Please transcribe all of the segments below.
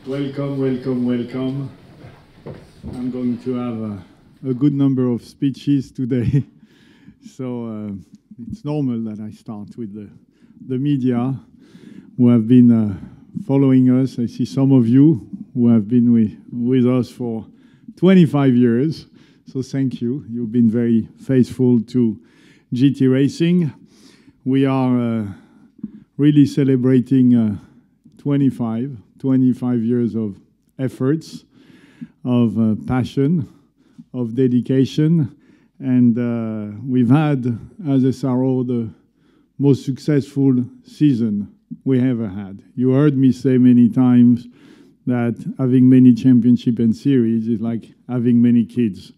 Welcome, welcome, welcome. I'm going to have a good number of speeches today. So it's normal that I start with the media who have been following us. I see some of you who have been with us for 25 years. So thank you. You've been very faithful to GT Racing. We are really celebrating 25 years of efforts, of passion, of dedication. And we've had, as SRO, the most successful season we ever had. You heard me say many times that having many championship and series is like having many kids.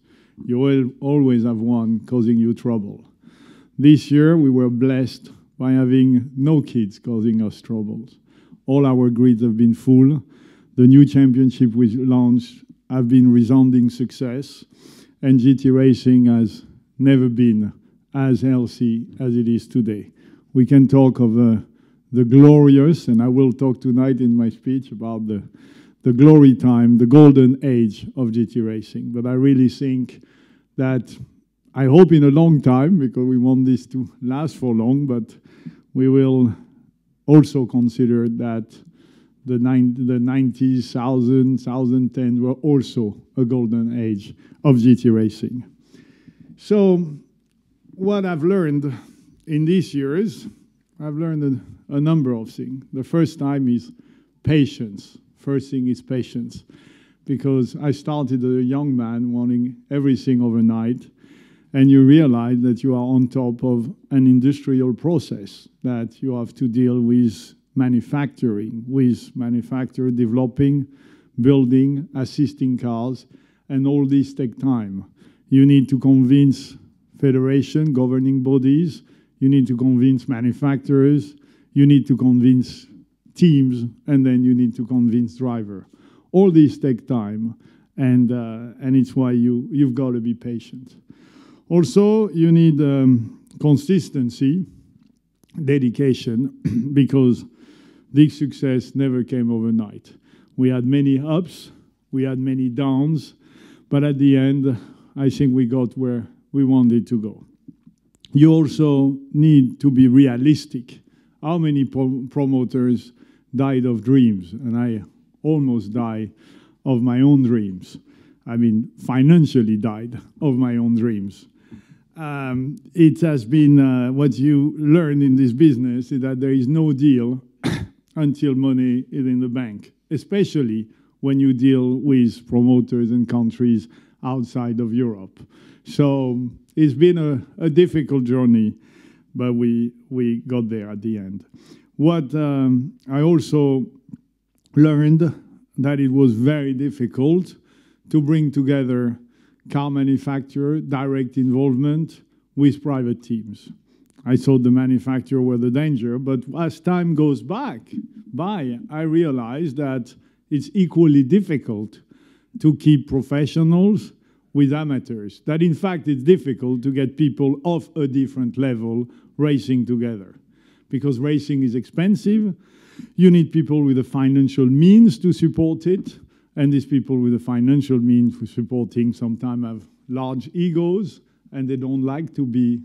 You will always have one causing you trouble. This year, we were blessed by having no kids causing us troubles. All our grids have been full. The new championship we launched have been resounding success. And GT Racing has never been as healthy as it is today. We can talk of the glorious, and I will talk tonight in my speech about the glory time, the golden age of GT Racing. But I really think that, I hope in a long time, because we want this to last for long, but we will also consider that the 90s, 2010 were also a golden age of GT Racing. So what I've learned in these years, I've learned a number of things. The first time is patience. First thing is patience. Because I started as a young man wanting everything overnight, and you realize that you are on top of an industrial process, that you have to deal with manufacturing, with manufacturer developing, building, assisting cars, and all these take time. You need to convince federation, governing bodies, you need to convince manufacturers, you need to convince teams, and then you need to convince driver. All these take time, and it's why you've got to be patient. Also, you need consistency, dedication, because big success never came overnight. We had many ups, we had many downs, but at the end, I think we got where we wanted to go. You also need to be realistic. How many promoters died of dreams? And I almost died of my own dreams. I mean, financially died of my own dreams. It has been what you learn in this business is that there is no deal until money is in the bank, especially when you deal with promoters and countries outside of Europe. So it's been a difficult journey, but we got there at the end. What I also learned that it was very difficult to bring together car manufacturer, direct involvement with private teams. I thought the manufacturer were the danger, but as time goes by, I realized that it's equally difficult to keep professionals with amateurs. That in fact it's difficult to get people of a different level racing together. Because racing is expensive, you need people with the financial means to support it, and these people with the financial means for supporting sometimes have large egos, and they don't like to be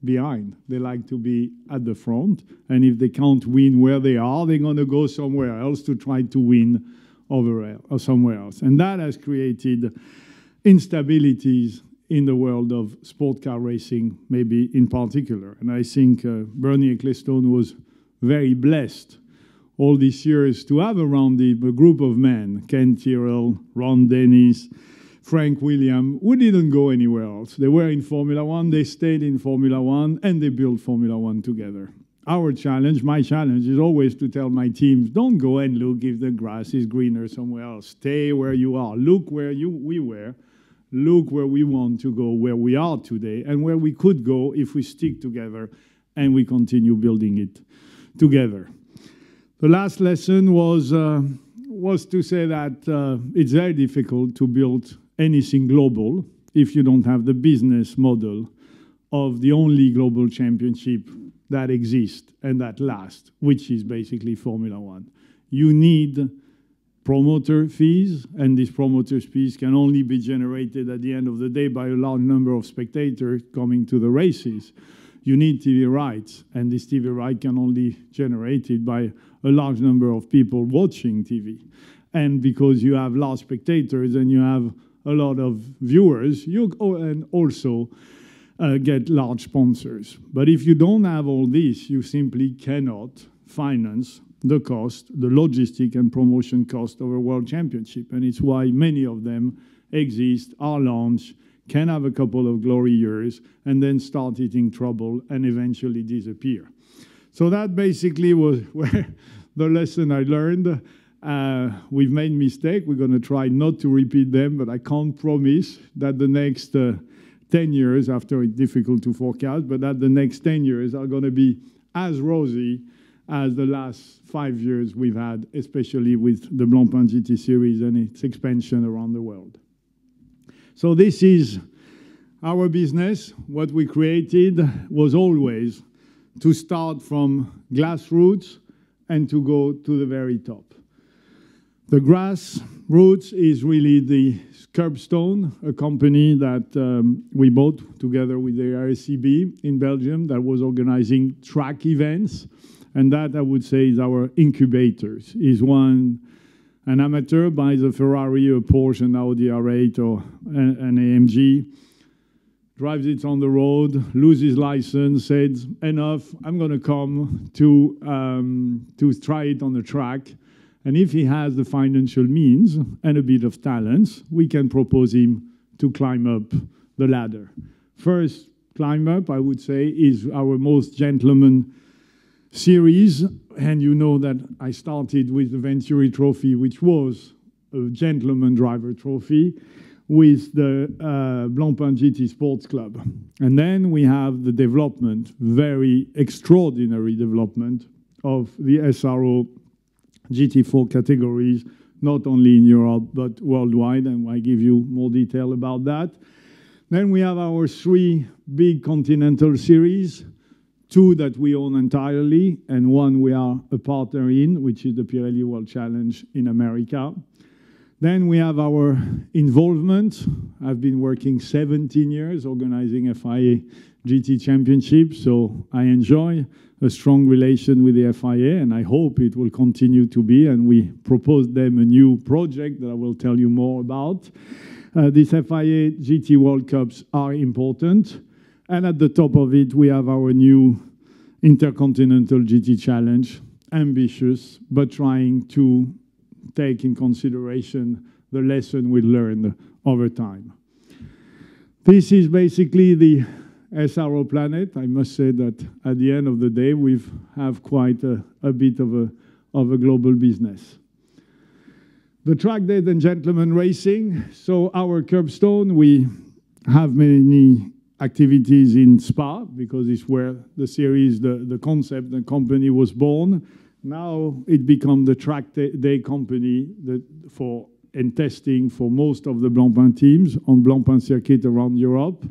behind. They like to be at the front, and if they can't win where they are, they're going to go somewhere else to try to win somewhere else. And that has created instabilities in the world of sport car racing, maybe in particular. And I think Bernie Ecclestone was very blessed all these years to have around him a group of men, Ken Tyrrell, Ron Dennis, Frank Williams, who didn't go anywhere else. They were in Formula One, they stayed in Formula One, and they built Formula One together. Our challenge, my challenge, is always to tell my teams, don't go and look if the grass is greener somewhere else. Stay where you are. Look where we were. Look where we want to go, where we are today, and where we could go if we stick together and we continue building it together. The last lesson was to say that it's very difficult to build anything global if you don't have the business model of the only global championship that exists and that lasts, which is basically Formula One. You need promoter fees, and these promoter fees can only be generated at the end of the day by a large number of spectators coming to the races. You need TV rights, and this TV right can only be generated by a large number of people watching TV. And because you have large spectators and you have a lot of viewers, you and also get large sponsors. But if you don't have all this, you simply cannot finance the cost, the logistic and promotion cost of a world championship. And it's why many of them exist, are launched, can have a couple of glory years, and then start hitting trouble and eventually disappear. So that basically was where the lesson I learned. We've made mistakes. We're going to try not to repeat them, but I can't promise that the next 10 years, after it's difficult to forecast, but that the next 10 years are going to be as rosy as the last 5 years we've had, especially with the Blancpain GT Series and its expansion around the world. So this is our business. What we created was always to start from grassroots and to go to the very top. The grassroots is really the CURBSTONE, a company that we bought together with the RSCB in Belgium that was organizing track events. And that, I would say, is our incubators. Is one an amateur buys a Ferrari, a Porsche, an Audi R8, or an AMG, drives it on the road, loses license, says, enough, I'm going to come to try it on the track. And if he has the financial means and a bit of talents, we can propose him to climb up the ladder. First climb up, I would say, is our most gentleman series. And you know that I started with the Venturi Trophy, which was a gentleman driver trophy, with the Blancpain GT Sports Club. And then we have the development, very extraordinary development of the SRO GT4 categories, not only in Europe, but worldwide, and I give you more detail about that. Then we have our 3 big Continental series, 2 that we own entirely, and 1 we are a partner in, which is the Pirelli World Challenge in America. Then we have our involvement. I've been working 17 years organizing FIA GT Championships, so I enjoy a strong relation with the FIA, and I hope it will continue to be, and we proposed them a new project that I will tell you more about. These FIA GT World Cups are important, and at the top of it, we have our new Intercontinental GT Challenge, ambitious, but trying to take in consideration the lesson we learned over time. This is basically the SRO planet. I must say that at the end of the day, we have quite a bit of a global business. The track days and gentlemen racing. So our CURBSTONE, we have many activities in Spa because it's where the series, the concept, the company was born. Now it become the track day company for and testing for most of the Blancpain teams on Blancpain circuit around Europe.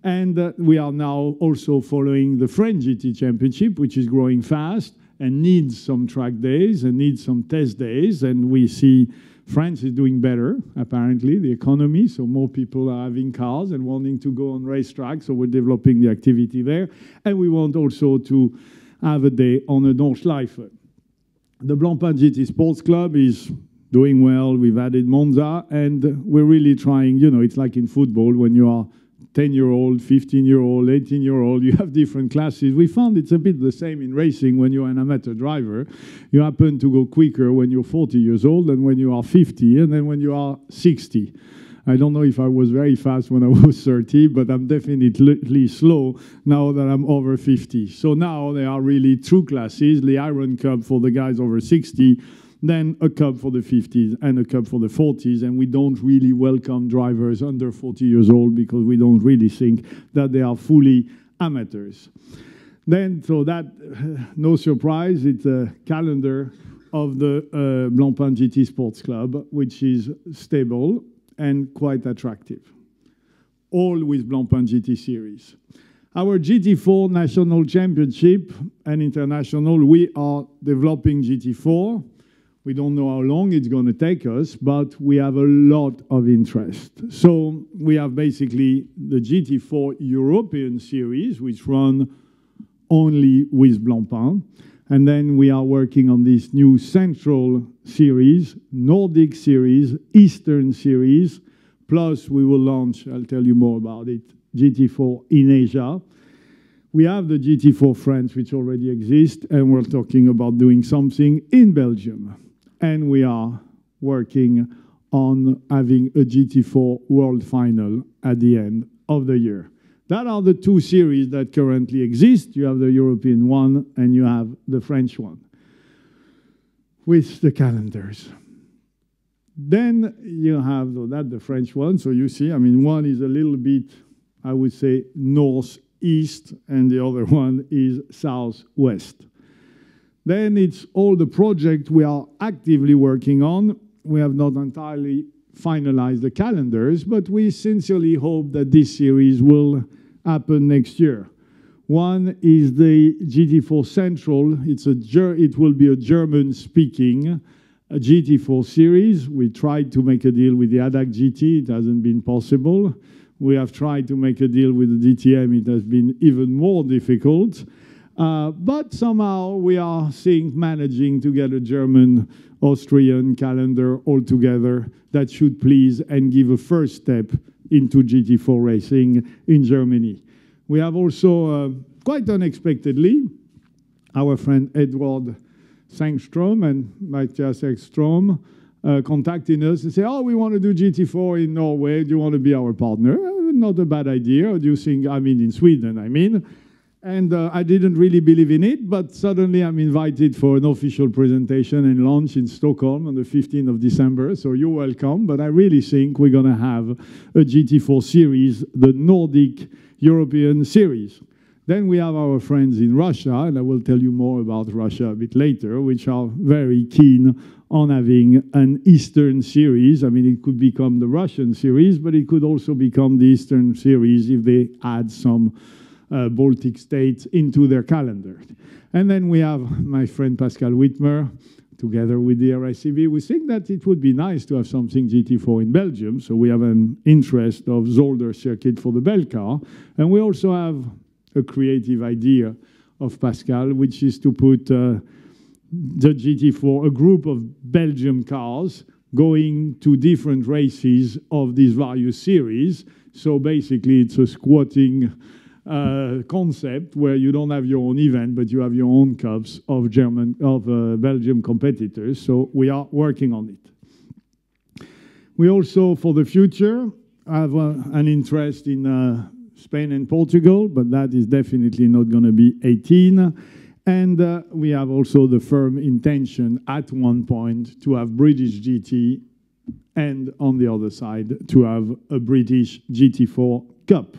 And we are now also following the French GT Championship, which is growing fast and needs some track days and needs some test days. And we see France is doing better, apparently, the economy. So more people are having cars and wanting to go on racetracks. So we're developing the activity there. And we want also to have a day on a Nordschleife. The Blancpain GT Sports Club is doing well. We've added Monza, and we're really trying, you know, it's like in football when you are 10-year-old, 15-year-old, 18-year-old, you have different classes. We found it's a bit the same in racing when you're an amateur driver. You happen to go quicker when you're 40 years old than when you are 50, and then when you are 60. I don't know if I was very fast when I was 30, but I'm definitely slow now that I'm over 50. So now there are really 2 classes, the Iron Cup for the guys over 60, then a cup for the 50s and a cup for the 40s, and we don't really welcome drivers under 40 years old because we don't really think that they are fully amateurs. Then, so that, no surprise, it's a calendar of the Blancpain GT Sports Club, which is stable and quite attractive, all with Blancpain GT Series. Our GT4 National Championship and International, we are developing GT4. We don't know how long it's going to take us, but we have a lot of interest. So we have basically the GT4 European Series, which run only with Blancpain. And then we are working on this new Central Series, Nordic Series, Eastern Series, plus we will launch, I'll tell you more about it, GT4 in Asia. We have the GT4 France, which already exists, and we're talking about doing something in Belgium. And we are working on having a GT4 World Final at the end of the year. That are the two series that currently exist. You have the European one and you have the French one with the calendars. Then you have the French one. So you see, I mean, one is a little bit, I would say, northeast, and the other one is southwest. Then it's all the projects we are actively working on. We have not entirely finalized the calendars, but we sincerely hope that this series will happen next year. One is the GT4 Central. It will be a German-speaking GT4 series. We tried to make a deal with the ADAC GT. It hasn't been possible. We have tried to make a deal with the DTM. It has been even more difficult. But somehow we are managing to get a German-Austrian calendar all together that should please and give a first step into GT4 racing in Germany. We have also, quite unexpectedly, our friend Edward Sangstrom and Matthias Ekstrom contacting us and say, oh, we want to do GT4 in Norway. Do you want to be our partner? Not a bad idea. Do you think, I mean, in Sweden, I mean. And I didn't really believe in it, but suddenly I'm invited for an official presentation and launch in Stockholm on the 15th of December, so you're welcome. But I really think we're going to have a GT4 series, the Nordic European Series. Then we have our friends in Russia, and I will tell you more about Russia a bit later, which are very keen on having an Eastern Series. I mean, it could become the Russian Series, but it could also become the Eastern Series if they add some Baltic states into their calendar. And then we have my friend Pascal Whitmer, together with the RSCB. We think that it would be nice to have something GT4 in Belgium, so we have an interest of Zolder circuit for the Bell car. And we also have a creative idea of Pascal, which is to put the GT4, a group of Belgium cars, going to different races of these various series. So basically, it's a squatting concept where you don't have your own event, but you have your own cups of Belgium competitors. So we are working on it. We also, for the future, have an interest in Spain and Portugal, but that is definitely not going to be 18. And we have also the firm intention at one point to have British GT, and on the other side to have a British GT4 Cup.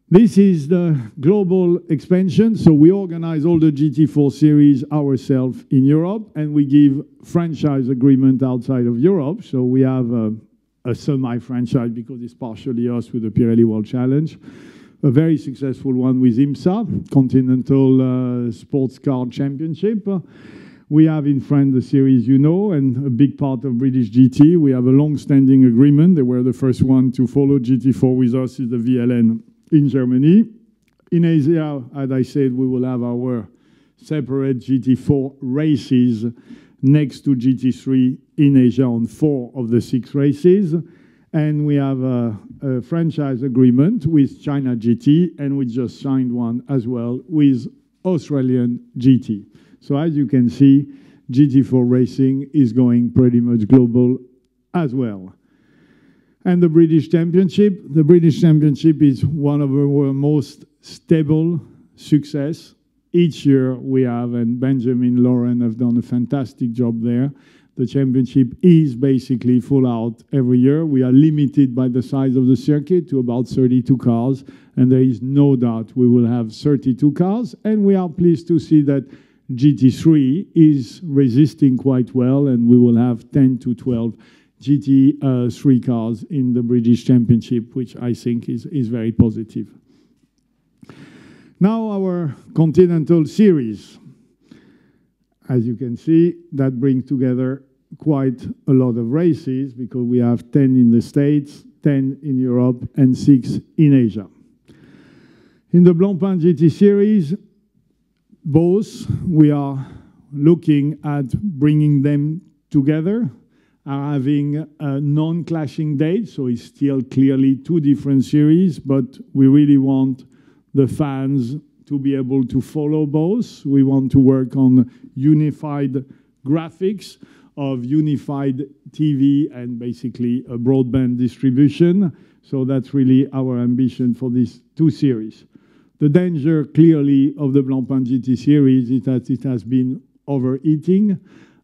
This is the global expansion. So we organize all the GT4 series ourselves in Europe, and we give franchise agreement outside of Europe. So we have a semi-franchise because it's partially us with the Pirelli World Challenge. A very successful one with IMSA, Continental Sports Car Championship. We have in France the series, you know, and a big part of British GT. We have a long-standing agreement. They were the first one to follow GT4 with us, is the VLN in Germany. In Asia, as I said, we will have our separate GT4 races next to GT3 in Asia on 4 of the 6 races. And we have a franchise agreement with China GT, and we just signed one as well with Australian GT. So as you can see, GT4 racing is going pretty much global as well. And the British Championship is one of our most stable success. Each year we have, and Benjamin Lauren have done a fantastic job there. The championship is basically full out every year. We are limited by the size of the circuit to about 32 cars, and there is no doubt we will have 32 cars. And we are pleased to see that GT3 is resisting quite well, and we will have 10 to 12 GT3 cars in the British Championship, which I think is very positive. Now our Continental Series. as you can see, that brings together quite a lot of races because we have 10 in the States, 10 in Europe, and 6 in Asia. In the Blancpain GT Series, both we are looking at bringing them together, are having a non-clashing date, so it's still clearly 2 different series, but we really want the fans to be able to follow both. We want to work on unified graphics of unified TV and basically a broadband distribution. So that's really our ambition for these 2 series. The danger clearly of the Blancpain GT Series is that it has been overheating.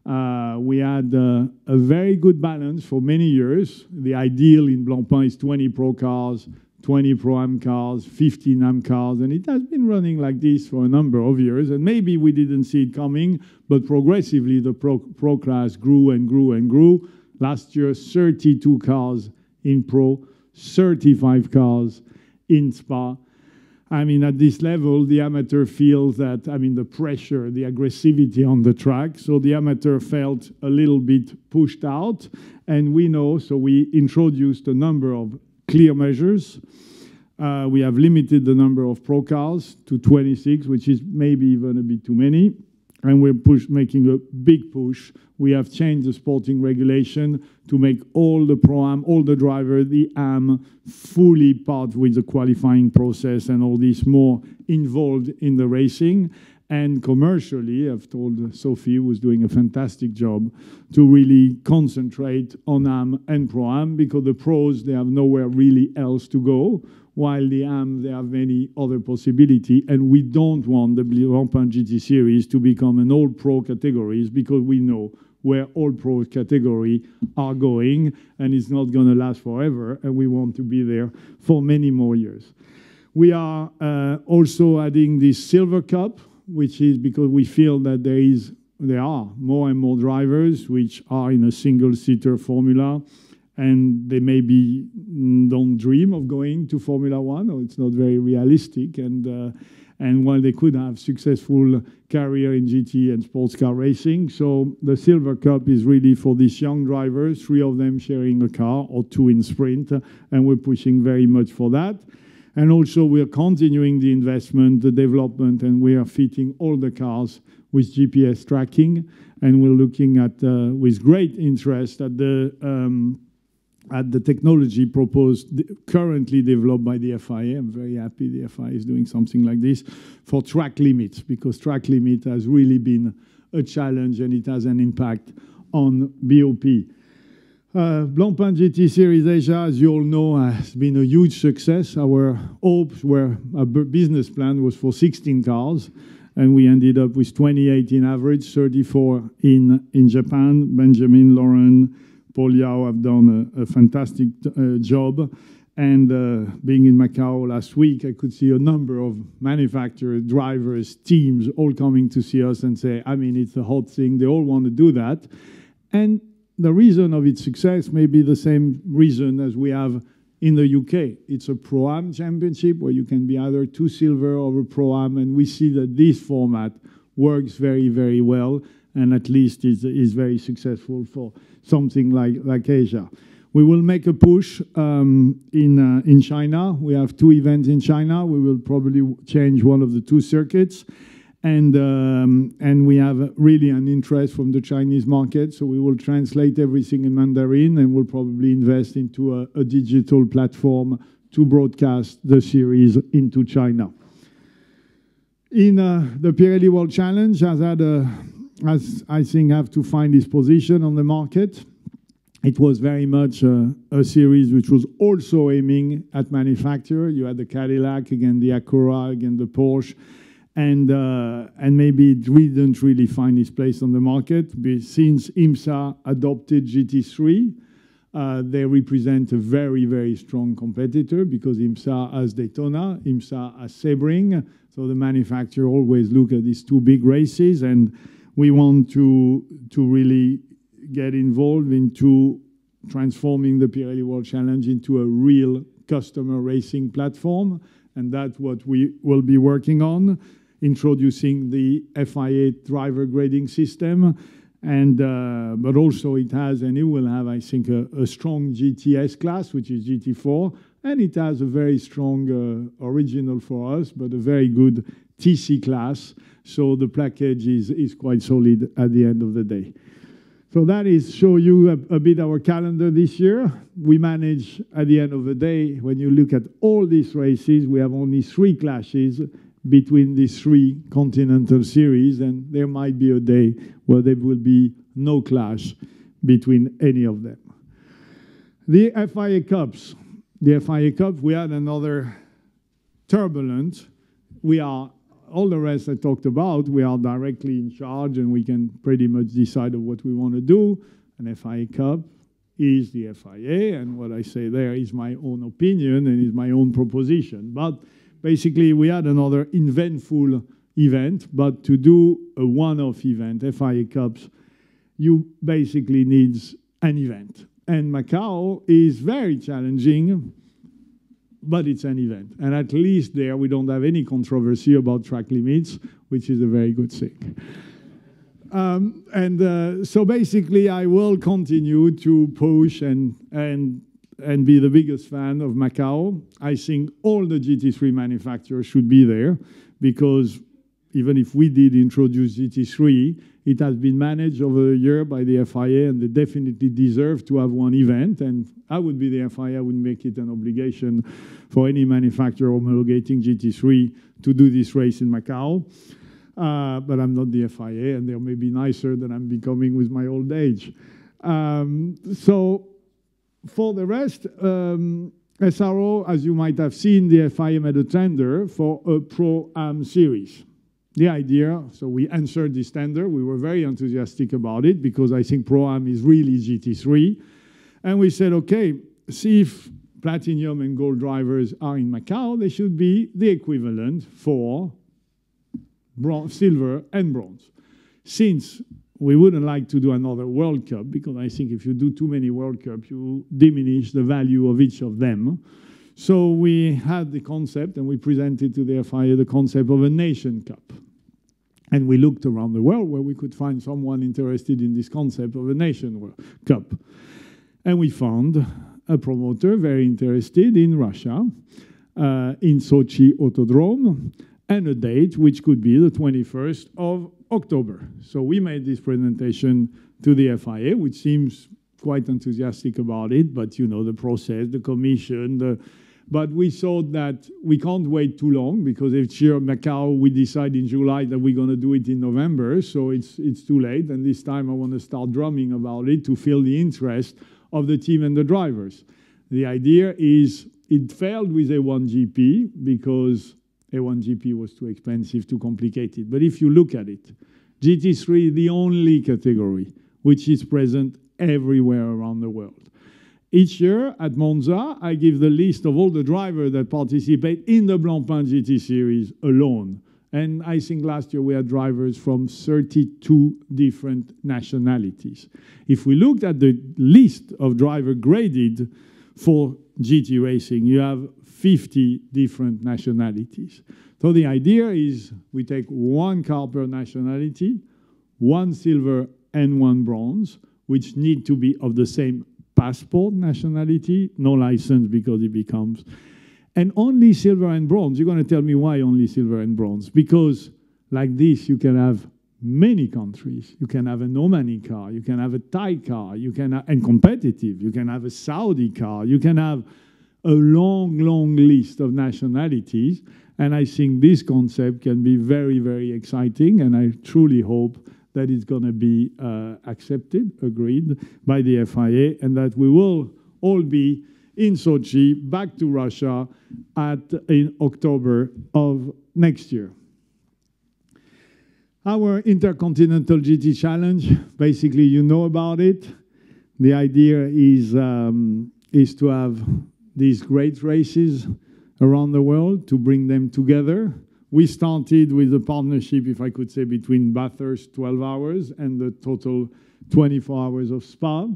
We had a very good balance for many years. The ideal in Blancpain is 20 Pro cars, 20 Pro-Am cars, 15 Am cars, and it has been running like this for a number of years, and maybe we didn't see it coming, but progressively the Pro class grew and grew and grew. Last year, 32 cars in Pro, 35 cars in Spa. I mean, at this level, the amateur feels that, I mean, the pressure, the aggressivity on the track, so the amateur felt a little bit pushed out, and we know, so we introduced a number of clear measures. We have limited the number of Pro cars to 26, which is maybe even a bit too many. And we're making a big push. We have changed the sporting regulation to make all the Pro-Am, all the driver, the Am, fully part with the qualifying process and all this more involved in the racing. And commercially, I've told Sophie, who's doing a fantastic job, to really concentrate on Am and Pro-Am, because the Pros, they have nowhere really else to go, while the Am, they have many other possibilities. And we don't want the Blancpain GT Series to become an all-Pro categories, because we know where all-Pro category are going, and it's not going to last forever, and we want to be there for many more years. We are also adding this Silver Cup, which is because we feel that there are more and more drivers which are in a single-seater formula, and they maybe don't dream of going to Formula One, or it's not very realistic. And while they could have successful career in GT and sports car racing, so the Silver Cup is really for these young drivers, 3 of them sharing a car or 2 in sprint, and we're pushing very much for that. And also we're continuing the investment, the development, and we are fitting all the cars with GPS tracking. And we're looking at, with great interest, at the technology proposed, currently developed by the FIA. I'm very happy the FIA is doing something like this for track limits, because track limit has really been a challenge and it has an impact on BOP. Blancpain GT Series Asia, as you all know, has been a huge success. Our hopes were, our business plan was for 16 cars, and we ended up with 28 in average, 34 in Japan. Benjamin, Lauren, Paul Yao have done a fantastic job. And being in Macau last week, I could see a number of manufacturers, drivers, teams all coming to see us and say, I mean, it's a hot thing. They all want to do that. And the reason of its success may be the same reason as we have in the UK. It's a Pro-Am championship where you can be either 2 silver or a Pro-Am, and we see that this format works very, very well, and at least is very successful for something like Asia. We will make a push in China. We have 2 events in China. We will probably change one of the 2 circuits. And we have really an interest from the Chinese market, so we will translate everything in Mandarin, and we'll probably invest into a digital platform to broadcast the series into China. In the Pirelli World Challenge has I think have to find its position on the market. It was very much a series which was also aiming at manufacturer. You had the Cadillac, again the Acura, again the Porsche. And maybe it didn't really find its place on the market. Since IMSA adopted GT3, they represent a very, very strong competitor, because IMSA has Daytona, IMSA has Sebring. So the manufacturer always look at these 2 big races, and we want to really get involved into transforming the Pirelli World Challenge into a real customer racing platform, and that's what we will be working on. introducing the FIA driver grading system. And but also it has, and it will have, I think, a strong GTS class, which is GT4, and it has a very strong original for us, but a very good TC class. So the package is quite solid at the end of the day. So that is show you a bit our calendar this year. We manage at the end of the day, when you look at all these races, we have only 3 clashes between these 3 Continental series, and there might be a day where there will be no clash between any of them. The FIA Cups. The FIA Cup, we had another turbulent. We are, all the rest I talked about, we are directly in charge and we can pretty much decide on what we want to do. An FIA Cup is the FIA, and what I say there is my own opinion and is my own proposition. But basically, we had another eventful event, but to do a one-off event, FIA Cups, you basically need an event. And Macau is very challenging, but it's an event. And at least there, we don't have any controversy about track limits, which is a very good thing. So basically, I will continue to push and be the biggest fan of Macau. I think all the GT3 manufacturers should be there, because even if we did introduce GT3, it has been managed over a year by the FIA, and they definitely deserve to have one event. And I would be the FIA, I would make it an obligation for any manufacturer homologating GT3 to do this race in Macau. But I'm not the FIA, and they may be nicer than I'm becoming with my old age. So for the rest, SRO, as you might have seen, the FIA made a tender for a Pro-Am series. The idea, so we answered this tender. We were very enthusiastic about it because I think Pro-Am is really GT3. And we said, okay, see if platinum and gold drivers are in Macau, they should be the equivalent for bronze, silver and bronze. Since we wouldn't like to do another World Cup, because I think if you do too many World Cups, you diminish the value of each of them. So we had the concept, and we presented to the FIA the concept of a Nation Cup. And we looked around the world where we could find someone interested in this concept of a Nation Cup. And we found a promoter very interested in Russia, in Sochi Autodrome, and a date which could be the 21st of October. So we made this presentation to the FIA, which seems quite enthusiastic about it, but you know, the process, the commission, but we thought that we can't wait too long, because each year Macau, we decide in July that we're going to do it in November, so it's too late. And this time I want to start drumming about it to feel the interest of the team and the drivers. The idea is it failed with A1GP because A1GP was too expensive, too complicated. But if you look at it, GT3 is the only category which is present everywhere around the world. Each year at Monza, I give the list of all the drivers that participate in the Blancpain GT Series alone. And I think last year we had drivers from 32 different nationalities. If we looked at the list of drivers graded for GT racing, you have 50 different nationalities. So the idea is we take one car per nationality, one silver and one bronze, which need to be of the same passport nationality, no license because it becomes, and only silver and bronze. You're going to tell me why only silver and bronze? Because like this, you can have many countries. You can have a Omani car, you can have a Thai car, you can have, and competitive, you can have a Saudi car, you can have a long, long list of nationalities. And I think this concept can be very, very exciting, and I truly hope that it's going to be accepted, agreed by the FIA, and that we will all be in Sochi, back to Russia in October of next year. Our Intercontinental GT Challenge, basically you know about it. The idea is to have these great races around the world, to bring them together. We started with a partnership, if I could say, between Bathurst 12 hours and the total 24 hours of Spa.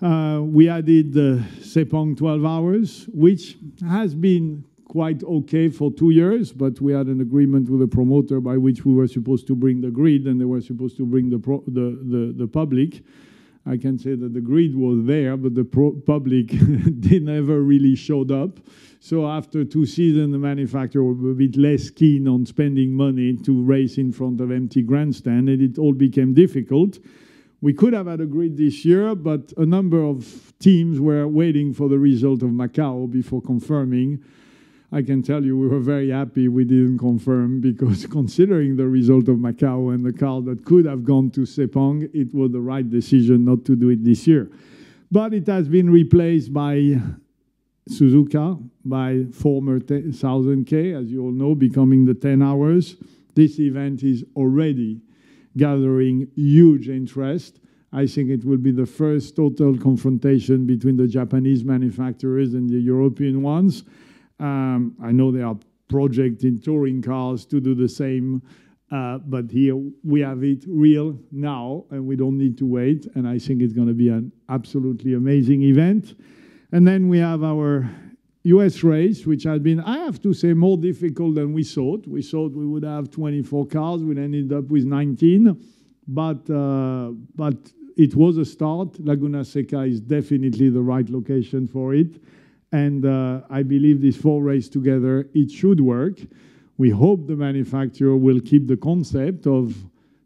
We added Sepang 12 hours, which has been quite okay for 2 years, but we had an agreement with the promoter by which we were supposed to bring the grid, and they were supposed to bring the public. I can say that the grid was there, but the public they never really showed up. So after 2 seasons, the manufacturer was a bit less keen on spending money to race in front of empty grandstand, and it all became difficult. We could have had a grid this year, but a number of teams were waiting for the result of Macau before confirming. I can tell you we were very happy we didn't confirm, because considering the result of Macau and the car that could have gone to Sepang, it was the right decision not to do it this year. But it has been replaced by Suzuka, by former 1000K, as you all know, becoming the 10 hours. This event is already gathering huge interest. I think it will be the first total confrontation between the Japanese manufacturers and the European ones. I know there are projects in touring cars to do the same, but here we have it real now, and we don't need to wait, and I think it's going to be an absolutely amazing event. And then we have our US race, which has been, I have to say, more difficult than we thought. We thought we would have 24 cars. We ended up with 19. But it was a start. Laguna Seca is definitely the right location for it. And I believe these 4 races together, it should work. We hope the manufacturer will keep the concept of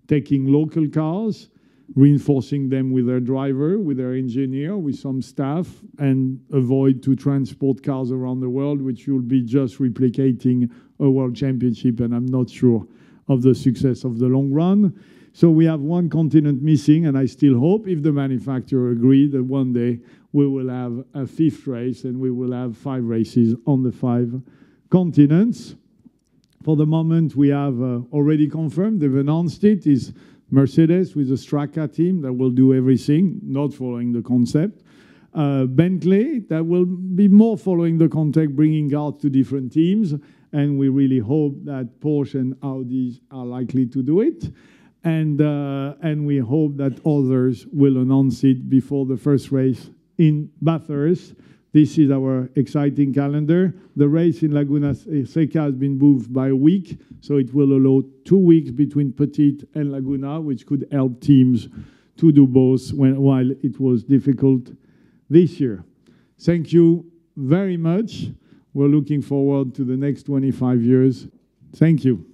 taking local cars, reinforcing them with their driver, with their engineer, with some staff, and avoid to transport cars around the world, which will be just replicating a world championship, and I'm not sure of the success of the long run. So we have 1 continent missing, and I still hope, if the manufacturer agrees, that one day we will have a 5th race, and we will have 5 races on the 5 continents. For the moment, we have already confirmed, they've announced it, is Mercedes with the Straka team that will do everything, not following the concept. Bentley, that will be more following the concept, bringing cars to different teams. And we really hope that Porsche and Audi are likely to do it. And we hope that others will announce it before the first race in Bathurst. This is our exciting calendar. The race in Laguna Seca has been moved by a week, so it will allow 2 weeks between Petit and Laguna, which could help teams to do both while it was difficult this year. Thank you very much. We're looking forward to the next 25 years. Thank you.